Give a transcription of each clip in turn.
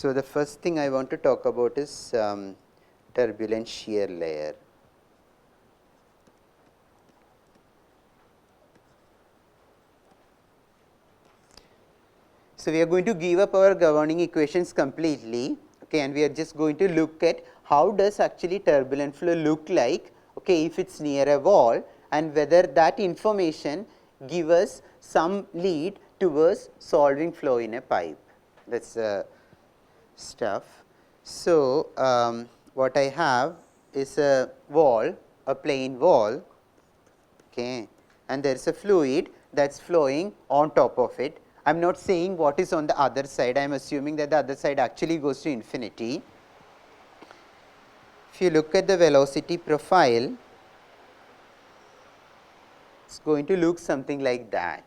So, the first thing I want to talk about is turbulent shear layer. So, we are going to give up our governing equations completely, okay, and we are just going to look at how does actually turbulent flow look like, okay, if it is near a wall, and whether that information give us some lead towards solving flow in a pipe. That is stuff. So, what I have is a wall, a plain wall, okay, and there is a fluid that is flowing on top of it. I am not saying what is on the other side, I am assuming that the other side actually goes to infinity. If you look at the velocity profile, it is going to look something like that,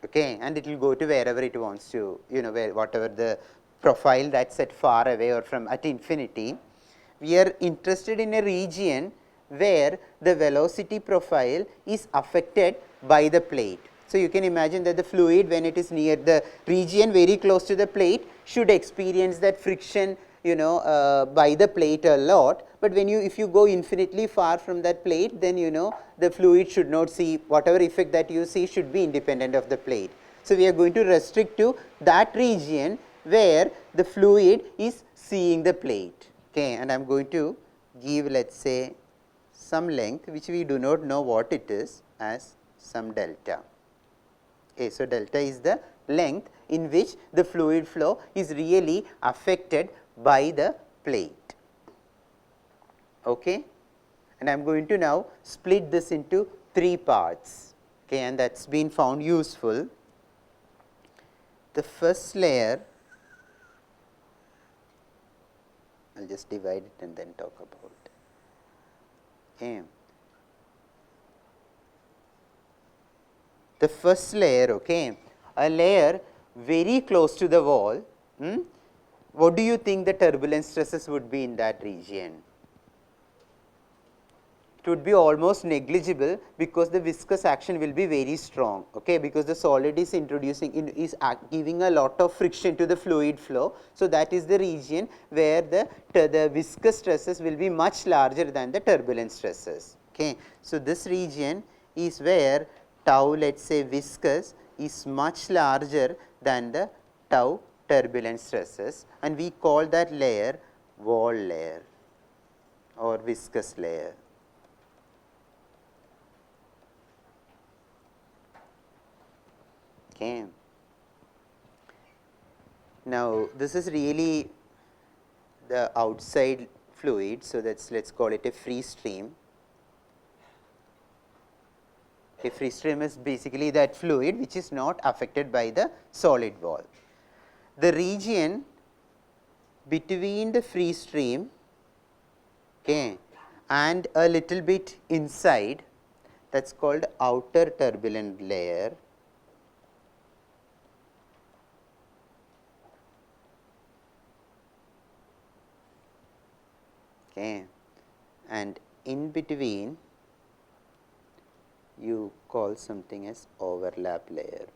okay, and it will go to wherever it wants to, where whatever the profile that is at far away or from at infinity. We are interested in a region where the velocity profile is affected by the plate. So, you can imagine that the fluid, when it is near the region very close to the plate, should experience that friction by the plate a lot, but when if you go infinitely far from that plate, then the fluid should not see, whatever effect that you see should be independent of the plate. So, we are going to restrict to that region where the fluid is seeing the plate, okay, and I am going to give, let us say, some length which we do not know what it is, as some delta. Okay, so, delta is the length in which the fluid flow is really affected by the plate, okay, and I am going to now split this into 3 parts, okay, and that has been found useful. The first layer, I will just divide it and then talk about it. Okay. The first layer, okay, a layer very close to the wall, what do you think the turbulence stresses would be in that region? It would be almost negligible, because the viscous action will be very strong, okay, because the solid is giving a lot of friction to the fluid flow. So, that is the region where the viscous stresses will be much larger than the turbulent stresses, okay. So, this region is where tau, let us say, viscous is much larger than the tau turbulent stresses, and we call that layer wall layer or viscous layer. Okay. Now, this is really the outside fluid, so let us call it a free stream. A free stream is basically that fluid which is not affected by the solid wall. The region between the free stream, okay, and a little bit inside, that is called outer turbulent layer. Okay, and in between you call something as overlap layer.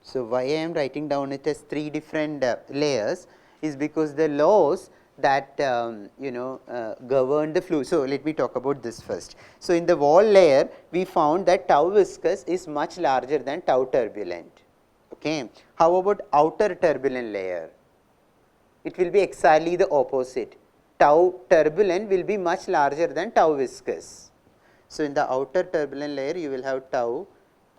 So, why I am writing down it as 3 different layers is because the laws that govern the fluid. So, let me talk about this first. So, in the wall layer we found that tau viscous is much larger than tau turbulent. Okay. How about outer turbulent layer? It will be exactly the opposite. Tau turbulent will be much larger than tau viscous. So, in the outer turbulent layer you will have tau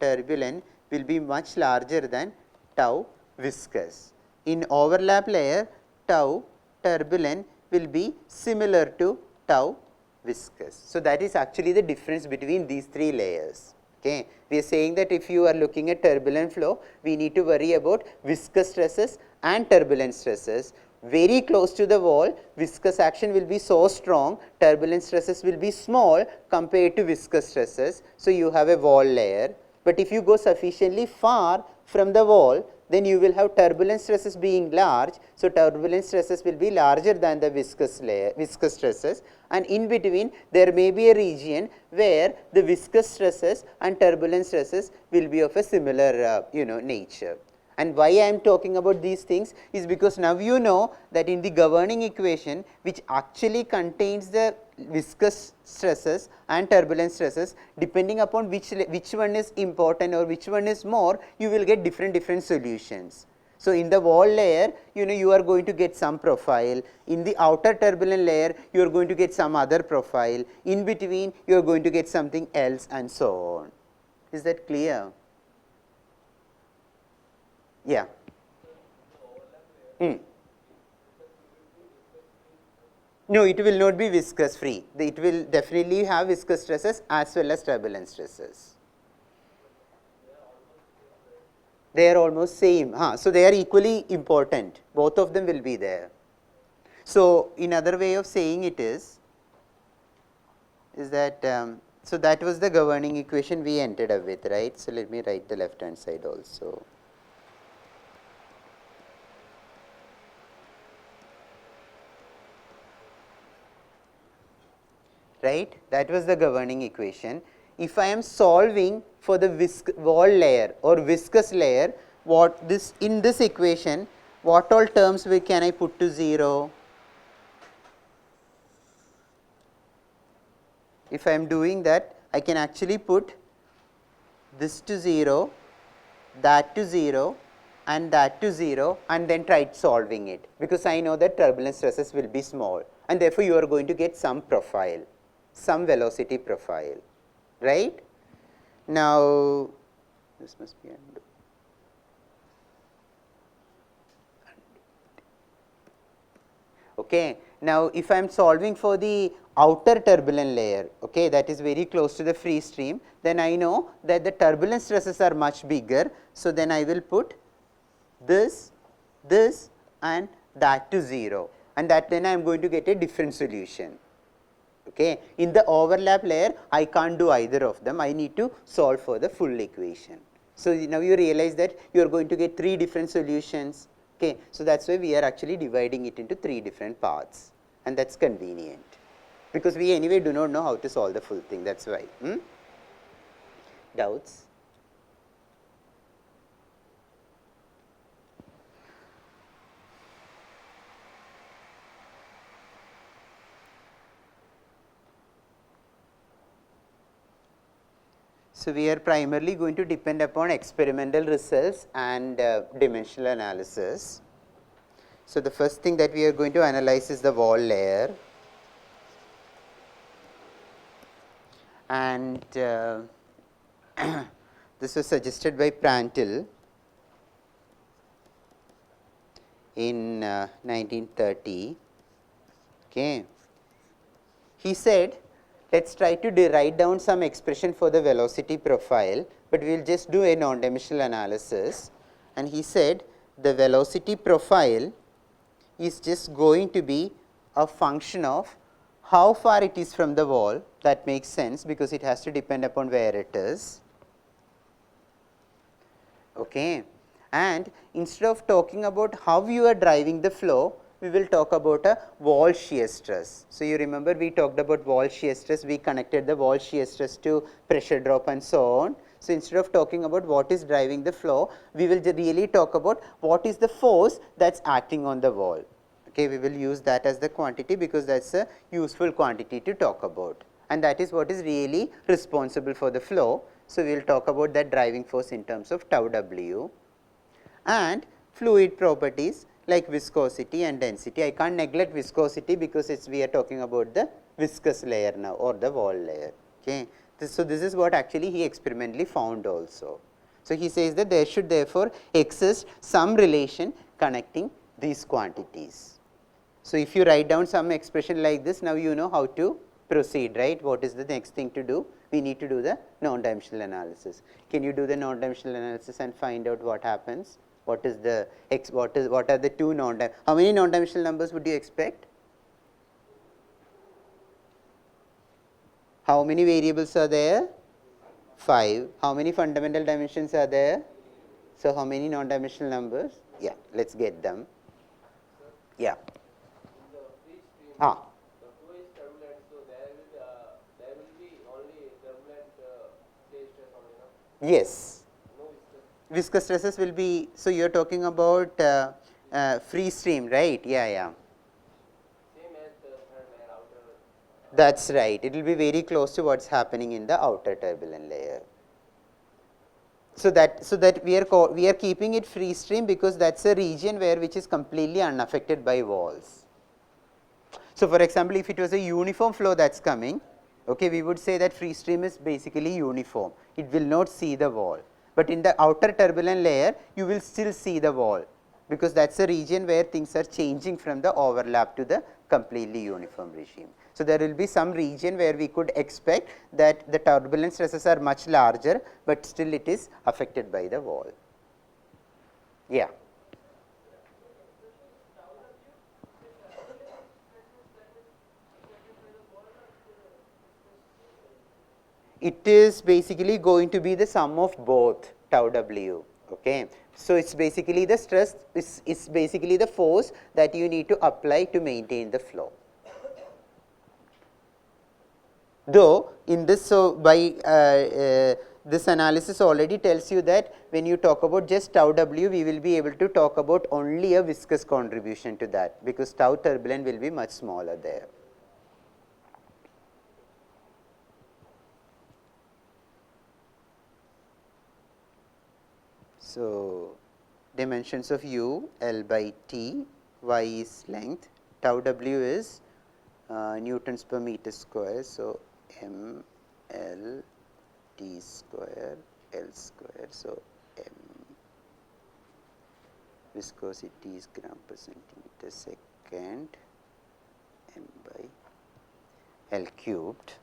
turbulent will be much larger than tau viscous. In overlap layer, tau turbulent will be similar to tau viscous. So, that is actually the difference between these 3 layers. Okay. We are saying that if you are looking at turbulent flow, we need to worry about viscous stresses and turbulent stresses. Very close to the wall, viscous action will be so strong, turbulent stresses will be small compared to viscous stresses. So, you have a wall layer, but if you go sufficiently far from the wall, then you will have turbulent stresses being large. So, turbulent stresses will be larger than the viscous stresses, and in between there may be a region where the viscous stresses and turbulent stresses will be of a similar nature. And why I am talking about these things is because now you know that in the governing equation, which actually contains the viscous stresses and turbulent stresses, depending upon which one is important or which one is more, you will get different solutions. So, in the wall layer, you are going to get some profile. In the outer turbulent layer, you are going to get some other profile. In between, you are going to get something else, and so on. Is that clear? Yeah. No, it will not be viscous free. It will definitely have viscous stresses as well as turbulent stresses. They are almost same. So, they are equally important. Both of them will be there. So, in other way of saying it is that, so that was the governing equation we ended up with, right. So, let me write the left hand side also. Right, that was the governing equation. If I am solving for the wall layer or viscous layer, what this in this equation, what all terms can I put to 0? If I am doing that, I can actually put this to 0, that to 0 and that to 0, and then try solving it, because I know that turbulence stresses will be small, and therefore, you are going to get some profile, some velocity profile, right. Now, this must be undo. Okay. Now, if I am solving for the outer turbulent layer, okay, that is very close to the free stream, then I know that the turbulence stresses are much bigger. So, then I will put this and that to 0, and that then I am going to get a different solution. Okay. In the overlap layer, I can't do either of them, I need to solve for the full equation. So, now you realize that you are going to get 3 different solutions. Okay. So, that is why we are actually dividing it into 3 different parts, and that is convenient, because we anyway do not know how to solve the full thing, that is why. Doubts? So, we are primarily going to depend upon experimental results and dimensional analysis. So, the first thing that we are going to analyze is the wall layer, and this was suggested by Prandtl in 1930. Okay. He said, let us try to write down some expression for the velocity profile, but we will just do a non-dimensional analysis. And he said the velocity profile is just going to be a function of how far it is from the wall. That makes sense, because it has to depend upon where it is. Okay. And instead of talking about how you are driving the flow, we will talk about a wall shear stress. So, you remember we talked about wall shear stress, we connected the wall shear stress to pressure drop and so on. So, instead of talking about what is driving the flow, we will really talk about what is the force that is acting on the wall. Okay, we will use that as the quantity, because that is a useful quantity to talk about, and that is what is really responsible for the flow. So, we will talk about that driving force in terms of tau W, and fluid properties like viscosity and density. I can't neglect viscosity, because we are talking about the viscous layer now, or the wall layer. Okay. So, this is what actually he experimentally found also. So, he says that there should therefore exist some relation connecting these quantities. So, if you write down some expression like this, now you know how to proceed, right. What is the next thing to do? We need to do the non-dimensional analysis. Can you do the non-dimensional analysis and find out what happens? What is the what are the 2 how many non-dimensional numbers would you expect? How many variables are there? 5. How many fundamental dimensions are there? So, how many non-dimensional numbers? Yeah, let us get them. Yeah. Yes. viscous stresses will be, so you are talking about free stream, right? Yeah, yeah. Same as the third layer outer. That's right. It will be very close to what's happening in the outer turbulent layer. So that we are keeping it free stream because that's a region where which is completely unaffected by walls. So for example, if it was a uniform flow that's coming, okay, we would say that free stream is basically uniform. It will not see the wall. But in the outer turbulent layer, you will still see the wall because that's a region where things are changing from the overlap to the completely uniform regime. So there will be some region where we could expect that the turbulent stresses are much larger, but still it is affected by the wall. Yeah. It is basically going to be the sum of both tau w. Okay. So it's basically the stress is basically the force that you need to apply to maintain the flow. Though in this, so by this analysis already tells you that when you talk about just tau w, we will be able to talk about only a viscous contribution to that, because tau turbulent will be much smaller there. So dimensions of u, L by T, y is length, tau w is newtons per meter square. So m L T square L square. So m viscosity is gram per centimeter second, m by L cubed.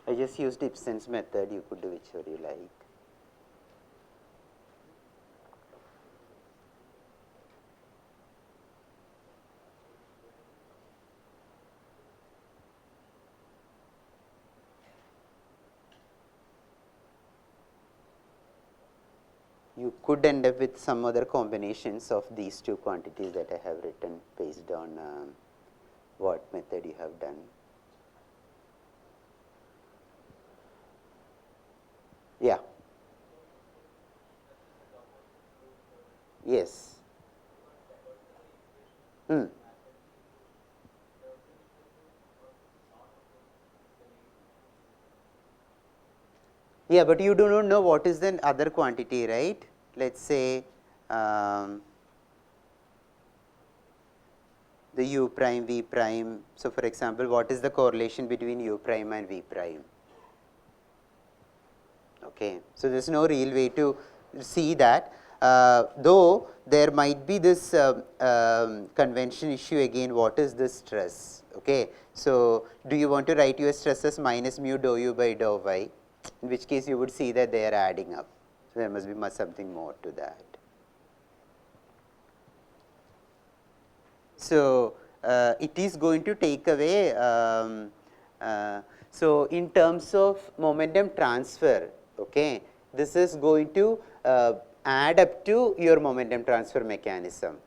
I just used Ibsen's method, you could do whichever you like. You could end up with some other combinations of these two quantities that I have written based on what method you have done. Yeah. Yes. Yeah, but you do not know what is the other quantity, right? Let's say the u prime, v prime. So for example, what is the correlation between u prime and v prime? Okay. So there is no real way to see that, though there might be this convention issue again, what is this stress? Okay. So, do you want to write your stresses minus mu dou u by dou y, in which case you would see that they are adding up. So, there must be something more to that. So, it is going to take away, so in terms of momentum transfer, okay, this is going to add up to your momentum transfer mechanism.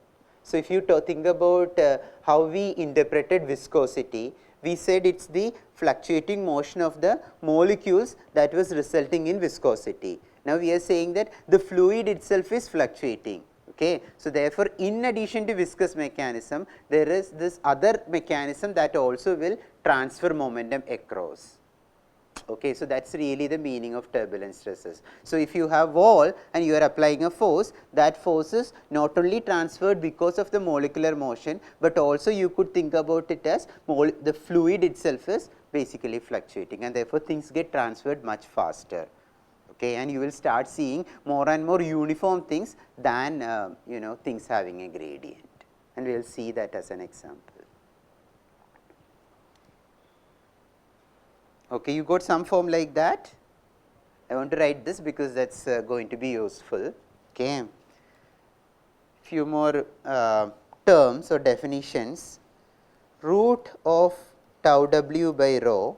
So, if you think about how we interpreted viscosity, we said it is the fluctuating motion of the molecules that was resulting in viscosity. Now, we are saying that the fluid itself is fluctuating. Okay. So, therefore, in addition to viscous mechanism, there is this other mechanism that also will transfer momentum across. Okay. So, that is really the meaning of turbulent stresses. So, if you have wall and you are applying a force, that force is not only transferred because of the molecular motion, but also you could think about it as the fluid itself is basically fluctuating, and therefore, things get transferred much faster. Okay, and you will start seeing more and more uniform things than things having a gradient, and we will see that as an example. Okay, you got some form like that. I want to write this because that is going to be useful. Okay, few more terms or definitions. Root of tau w by rho,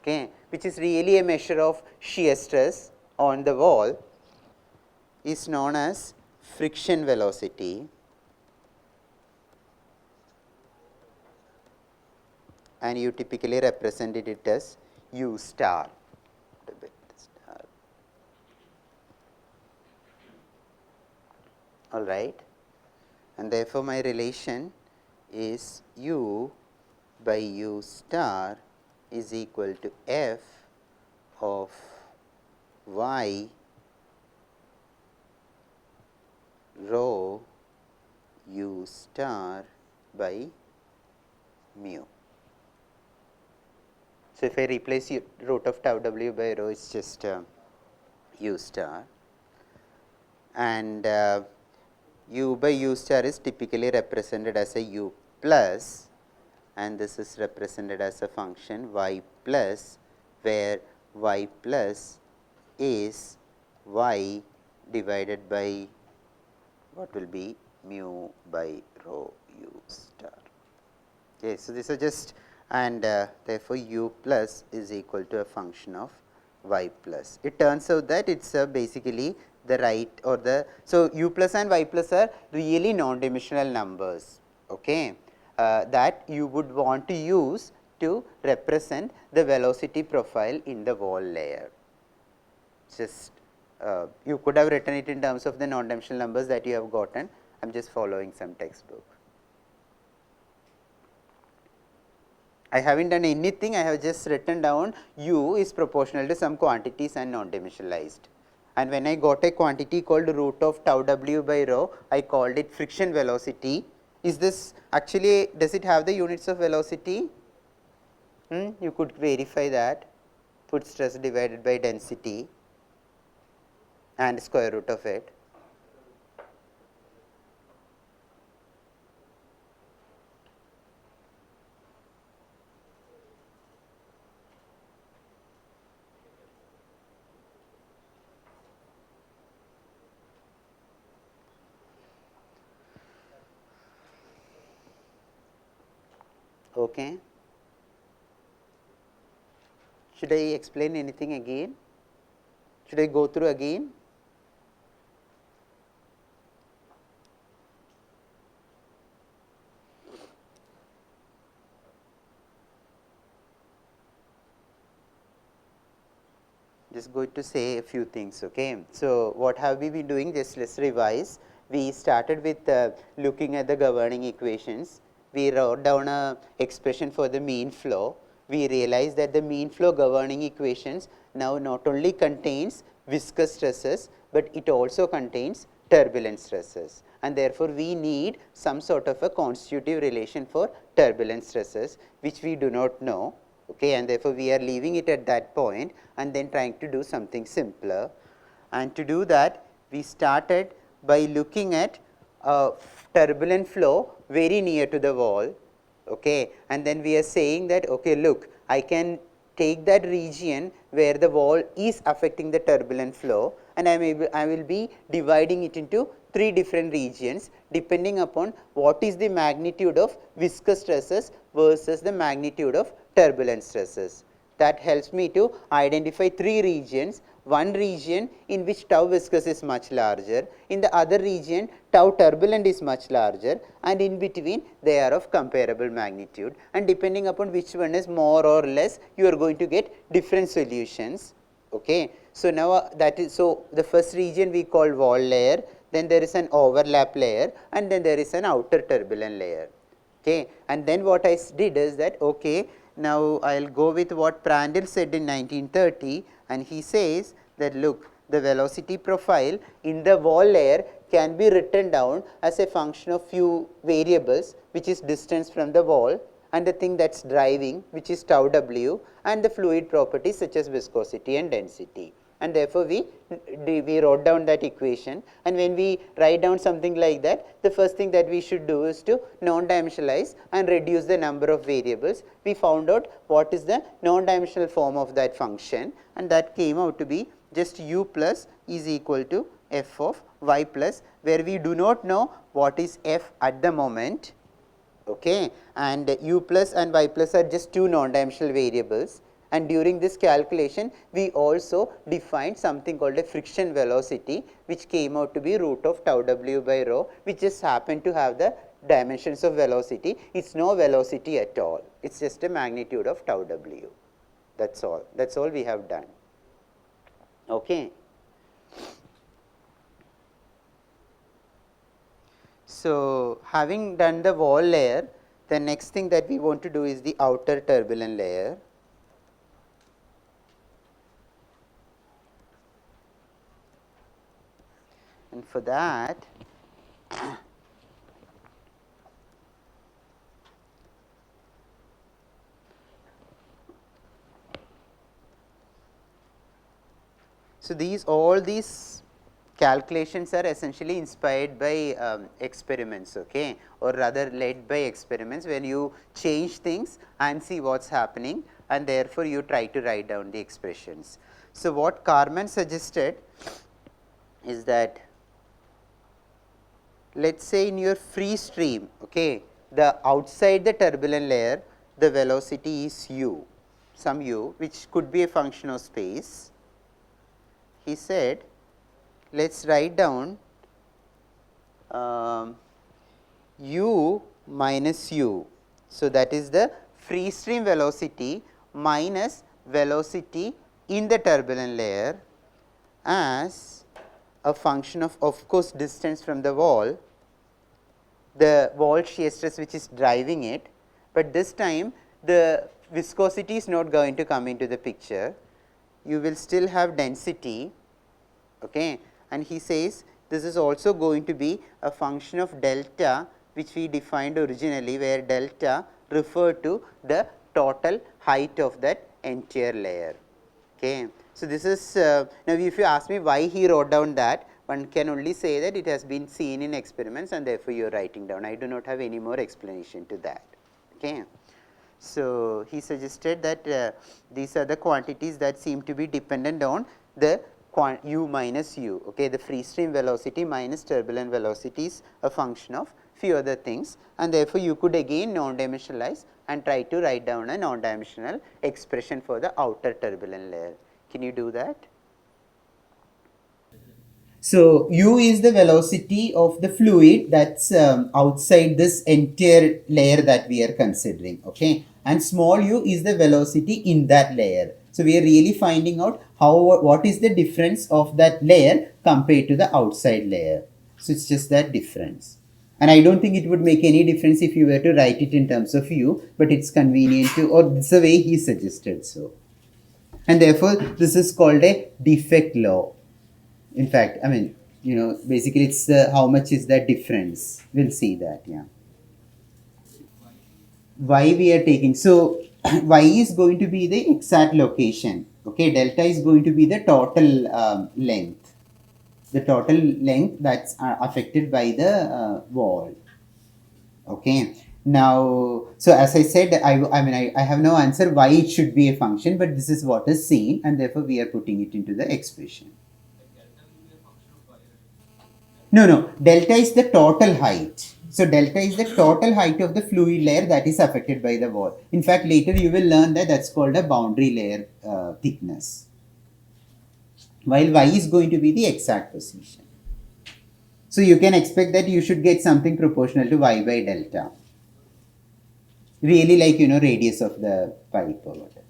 okay, which is really a measure of shear stress on the wall, is known as friction velocity, and you typically represented it as u star. All right, and therefore, my relation is u by u star is equal to f of y rho u star by mu. So, if I replace root of tau w by rho, it is just u star, and u by u star is typically represented as a u plus, and this is represented as a function y plus, where y plus is y divided by what will be mu by rho u star. Okay, so, these are just, and therefore, u plus is equal to a function of y plus. It turns out that it is basically the right or the, so u plus and y plus are really non-dimensional numbers, okay, that you would want to use to represent the velocity profile in the wall layer. Just you could have written it in terms of the non-dimensional numbers that you have gotten. I am just following some textbook. I have not done anything, I have just written down u is proportional to some quantities and non-dimensionalized. And when I got a quantity called root of tau w by rho, I called it friction velocity. Is this actually, does it have the units of velocity? You could verify that, foot stress divided by density and square root of it. Okay. Should I explain anything again? Should I go through again? Just going to say a few things. Okay. So, what have we been doing? Just let us revise. We started with looking at the governing equations. We wrote down a expression for the mean flow. We realized that the mean flow governing equations now not only contains viscous stresses, but it also contains turbulent stresses, and therefore, we need some sort of a constitutive relation for turbulent stresses, which we do not know. Okay, and therefore, we are leaving it at that point and then trying to do something simpler. And to do that, we started by looking at turbulent flow very near to the wall. okay, and then we are saying that, okay, look, I can take that region where the wall is affecting the turbulent flow, and I will be dividing it into 3 different regions depending upon what is the magnitude of viscous stresses versus the magnitude of turbulent stresses. That helps me to identify 3 regions. One region in which tau viscous is much larger, in the other region tau turbulent is much larger, and in between they are of comparable magnitude, and depending upon which one is more or less, you are going to get different solutions. Okay. So, now that is, so the first region we call wall layer, then there is an overlap layer, and then there is an outer turbulent layer. Okay. And then what I did is that, okay, now I will go with what Prandtl said in 1930, and he says that, look, the velocity profile in the wall layer can be written down as a function of few variables, which is distance from the wall, and the thing that is driving, which is tau w, and the fluid properties such as viscosity and density. And therefore, we wrote down that equation, and when we write down something like that, the first thing that we should do is to non-dimensionalize and reduce the number of variables. We found out what is the non-dimensional form of that function, and that came out to be just u plus is equal to f of y plus, where we do not know what is f at the moment, okay, and u plus and y plus are just 2 non-dimensional variables. And during this calculation, we also defined something called a friction velocity, which came out to be root of tau w by rho, which just happened to have the dimensions of velocity. It is no velocity at all, it is just a magnitude of tau w. That is all. That is all we have done. Okay. So, having done the wall layer, the next thing that we want to do is the outer turbulent layer. And for that, so all these calculations are essentially inspired by experiments, okay, or rather led by experiments, when you change things and see what is happening, and therefore, you try to write down the expressions. So, what Karman suggested is that, let us say in your free stream, okay, the outside the turbulent layer, the velocity is u, some u, which could be a function of space. He said, let us write down u minus u. So, that is the free stream velocity minus velocity in the turbulent layer as a function of course, distance from the wall, the wall shear stress which is driving it, but this time the viscosity is not going to come into the picture. You will still have density, okay, and he says this is also going to be a function of delta, which we defined originally, where delta referred to the total height of that entire layer. Okay. So, this is now if you ask me why he wrote down that, one can only say that it has been seen in experiments, and therefore, you are writing down. I do not have any more explanation to that. Okay. So, he suggested that these are the quantities that seem to be dependent on the u minus u, okay, the free stream velocity minus turbulent velocity is a function of few other things, and therefore, you could again non-dimensionalize and try to write down a non-dimensional expression for the outer turbulent layer. Can you do that? So, u is the velocity of the fluid that is outside this entire layer that we are considering, okay, and small u is the velocity in that layer. So, we are really finding out what is the difference of that layer compared to the outside layer. So, it is just that difference, and I do not think it would make any difference if you were to write it in terms of u, but it is convenient to, or this is the way he suggested so. And therefore, this is called a defect law. In fact, I mean, you know, basically it's how much is that difference. We'll see that, yeah. Y we are taking. So, y is going to be the exact location. Okay, delta is going to be the total length. The total length that's affected by the wall. Okay, Now, so as I said, I have no answer why it should be a function, but this is what is seen, and therefore we are putting it into the expression. No, no, delta is the total height. So delta is the total height of the fluid layer that is affected by the wall. In fact, later you will learn that that's called a boundary layer thickness. While y is going to be the exact position. So you can expect that you should get something proportional to y by delta. Really like, radius of the pipe or whatever.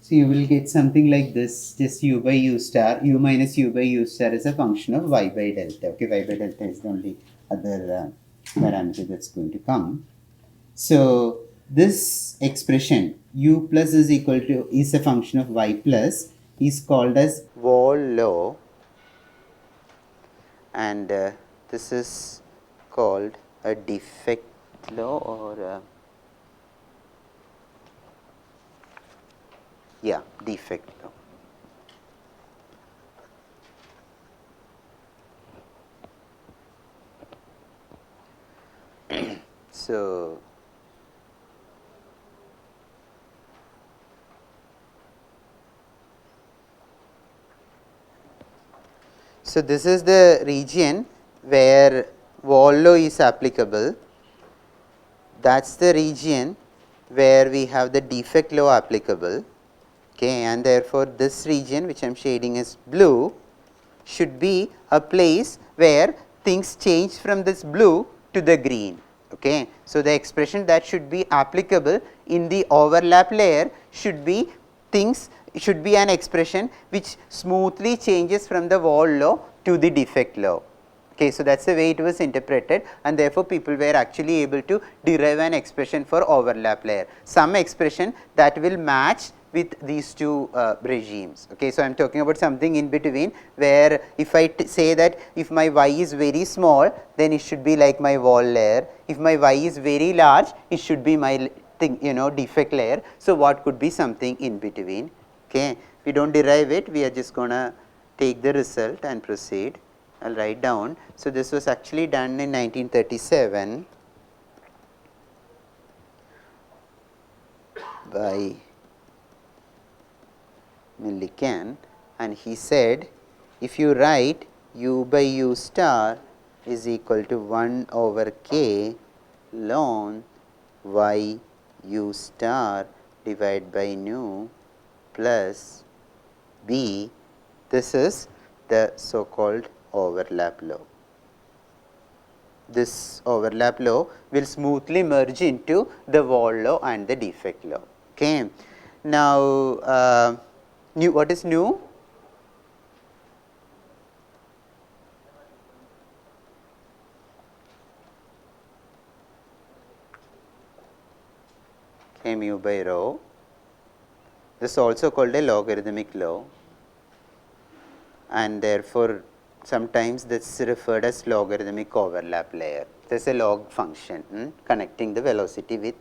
So you will get something like this, just u by u star, u minus u by u star is a function of y by delta. Okay, y by delta is the only other parameter that's going to come. So this expression u plus is equal to is a function of y plus is called as wall law, and this is called a defect law or defect law. So this is the region where wall law is applicable. That's the region where we have the defect law applicable. Okay, and therefore this region which I am shading as blue should be a place where things change from this blue to the green. Okay, so the expression that should be applicable in the overlap layer should be an expression which smoothly changes from the wall law to the defect law. Okay, so that's the way it was interpreted, and therefore people were actually able to derive an expression for overlap layer, some expression that will match with these two regimes. Okay, so I am talking about something in between, where if I say that if my y is very small, then it should be like my wall layer. If my y is very large, it should be my defect layer. So what could be something in between? Okay, we don't derive it, we are just gonna take the result and proceed. I'll write down. So this was actually done in 1937 by Millikan, and he said if you write u by u star is equal to 1 over k ln y u star divided by nu plus b, this is the so called overlap law. This overlap law will smoothly merge into the wall law and the defect law. Okay. Now, what is nu? Okay, mu by rho. This is also called a logarithmic law, and therefore sometimes this is referred as logarithmic overlap layer. There is a log function connecting the velocity with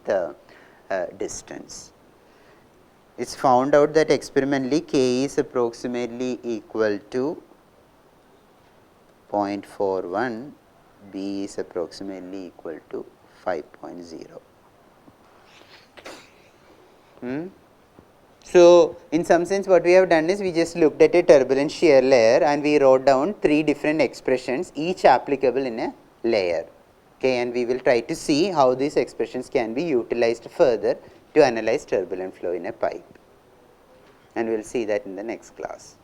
distance. It is found out that experimentally k is approximately equal to 0.41, b is approximately equal to 5.0. So, in some sense what we have done is we just looked at a turbulent shear layer and we wrote down 3 different expressions, each applicable in a layer. Okay, and we will try to see how these expressions can be utilized further to analyze turbulent flow in a pipe, and we will see that in the next class.